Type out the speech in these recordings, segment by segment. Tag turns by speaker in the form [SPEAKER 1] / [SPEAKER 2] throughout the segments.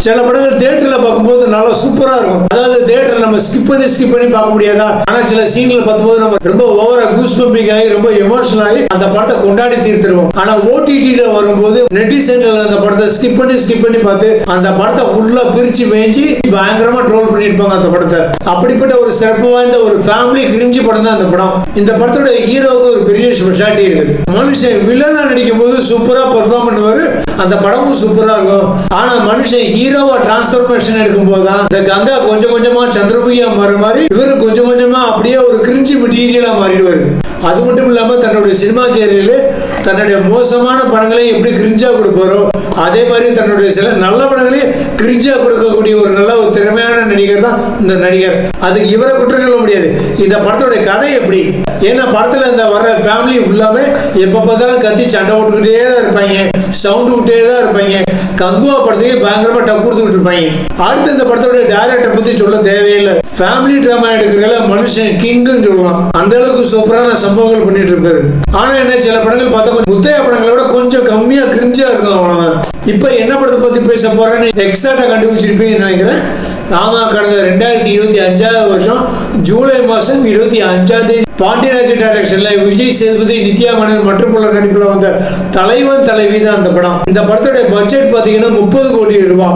[SPEAKER 1] சில படங்கள் தியேட்டர்ல பார்க்கும்போது நல்லா சூப்பரா இருக்கும். அதாவது தியேட்டர் நம்ம ஸ்கிப் பண்ணி பார்க்க முடியாதா, ஆனா சில சீன்கள் பார்க்கும்போது நம்ம ரொம்ப ஓவரா கூஸ் பம்பிங் ஆகி ரொம்ப எமோஷனல் ஆகி அந்த படத்தை கொண்டாடி தீர்த்துருவோம். ஆனா ஓடிடில வரும்போது நெட்டிசன்கள் அந்த படத்தை ஸ்கிப் பண்ணி பார்த்து அந்த படத்தை ஃபுல்லா பிரிச்சு மேய்ச்சி பயங்கரமா ட்ரோல் பண்ணிருப்பாங்க அந்த படத்தை. அப்படிப்பட்ட ஒரு சிறப்பு வாய்ந்த ஒரு ஃபேமிலி கிரிஞ்சி படம் தான் அந்த படம். இந்த படத்தோட ஹீரோவுக்கு ஒரு பெரிய ஸ்பெஷாலிட்டி இருக்கு. மனுஷன் வில்லனா நடிக்கும் போது சூப்பரா பெர்ஃபார்ம் பண்ணுவாரு, அந்த படமும் சூப்பரா இருக்கும். ஆனா மனுஷன் ஹீரோவா டிரான்ஸ்ஃபர்மேஷன் எடுக்கும் போதுதான் இந்த கங்கா கொஞ்சம் கொஞ்சமா சந்திரமுகியா மாற மாதிரி இவரு கொஞ்சம் கொஞ்சமா அப்படியே ஒரு கிரிஞ்சி மெட்டீரியலா மாறிடுவாரு. அது மட்டும் இல்லாம தன்னுடைய சினிமா கேரியர்ல தன்னுடைய மோசமான படங்களை எப்படி கிரிஞ்சா கொடுப்பாரோ அதே மாதிரி தன்னுடைய சில நல்ல படங்களையும் கிரிஞ்சா கொடுக்கக்கூடிய ஒரு நல்ல ஒரு திறமையான நடிகர் தான் இந்த நடிகர். அதுக்கு இவரை குற்றம் சொல்ல முடியாது. இந்த படத்தோட கதை எப்படி, ஏன்னா படத்துல இந்த வர்ற ஃபேமிலி ஃபுல்லாமே எப்ப பார்த்தாலும் கத்தி சண்டை போட்டுக்கிட்டே தான் இருப்பாங்க, சவுண்ட் விட்டே தான் இருப்பாங்க. கங்குவா படத்துக்கு பயங்கரமா டப் கொடுத்துட்டு இருப்பாங்க. அடுத்து இந்த படத்தோட டைரக்டர் பத்தி சொல்ல தேவையில்லை. ஃபேமிலி டிராமா எடுக்கிறதுல மனுஷன் கிங்னு சொல்லலாம். அந்த அளவுக்கு சூப்பரான சம்பவங்கள் பண்ணிட்டு இருப்பாரு. ஆனா என்ன, சில படங்கள் பார்த்தா கொஞ்சம் முத்தையா படங்களோட கொஞ்சம் கம்மியா கிரிஞ்சா இருக்கும், அவ்வளவுதான். இப்ப என்ன படத்தை பத்தி பேச போறேன்னு எக்ஸாக்டா கண்டுபிடிச்சிருப்பீங்கன்னு நினைக்கிறேன். நாம கடந்த 2025 வருஷம் ஜூலை மாசம் 25 பாண்டியராஜ் டைரக்ஷன்ல விஜய் சேதுபதி, நித்யா மேனன் மற்றும் பலர் நடிப்புல வந்த தலைவன் தலைவி தான் அந்த படம். இந்த படத்தோட பட்ஜெட் பாத்தீங்கன்னா 30 கோடி ரூபாய்.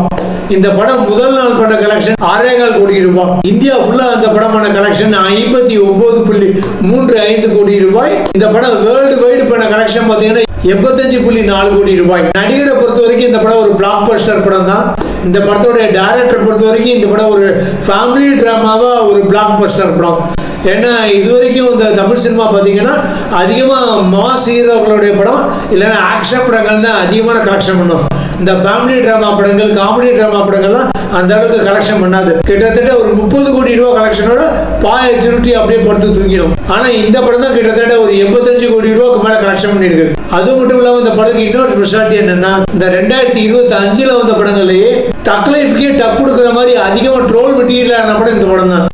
[SPEAKER 1] இந்த படம் முதல் நாள் பண்ண கலெக்ஷன் 6.25 கோடி ரூபாய். இந்தியா ஃபுல்லா அந்த படமான கலெக்ஷன் 59.35 கோடி ரூபாய். இந்த படம் வேர்ல்டு வைடு பண்ண கலெக்ஷன் பாத்தீங்கன்னா 85.4 கோடி ரூபாய். நடிகரை பொறுத்த வரைக்கும் இந்த படம் ஒரு பிளாக் பஸ்டர் படம் தான். இந்த படத்தோட டைரக்டர் பொறுத்த வரைக்கும் இந்த படம் ஒரு ஃபேமிலி டிராமாவா ஒரு பிளாக் பஸ்டர் படம். ஏன்னா இது வரைக்கும் இந்த தமிழ் சினிமா பார்த்தீங்கன்னா அதிகமாக மாஸ் ஹீரோக்களுடைய படம் இல்லைன்னா ஆக்ஷன் படங்கள் தான் அதிகமான கலெக்ஷன் பண்ணும். இந்த ஃபேமிலி டிராமா படங்கள், காமெடி டிராமா படங்கள்லாம் அந்த அளவுக்கு கலெக்ஷன் பண்ணாது. கிட்டத்தட்ட ஒரு 30 கோடி ரூபாய் கலெக்ஷனோட பாய சுருட்டி அப்படியே படுத்து தூக்கிடும். ஆனா இந்த படம் தான் கிட்டத்தட்ட ஒரு 85 கோடி ரூபாய்க்கு மேல கலெக்ஷன் பண்ணிருக்கு. அது மட்டும் இல்லாம இந்த படத்துக்கு இன்னொரு ஸ்பெஷாலிட்டி என்னன்னா, இந்த 2025 வந்த படங்கள்லயே தக் லைஃப்கே டக் கொடுக்குற மாதிரி அதிகமா ட்ரோல் மெட்டீரியல் ஆன படம் இந்த படம் தான்.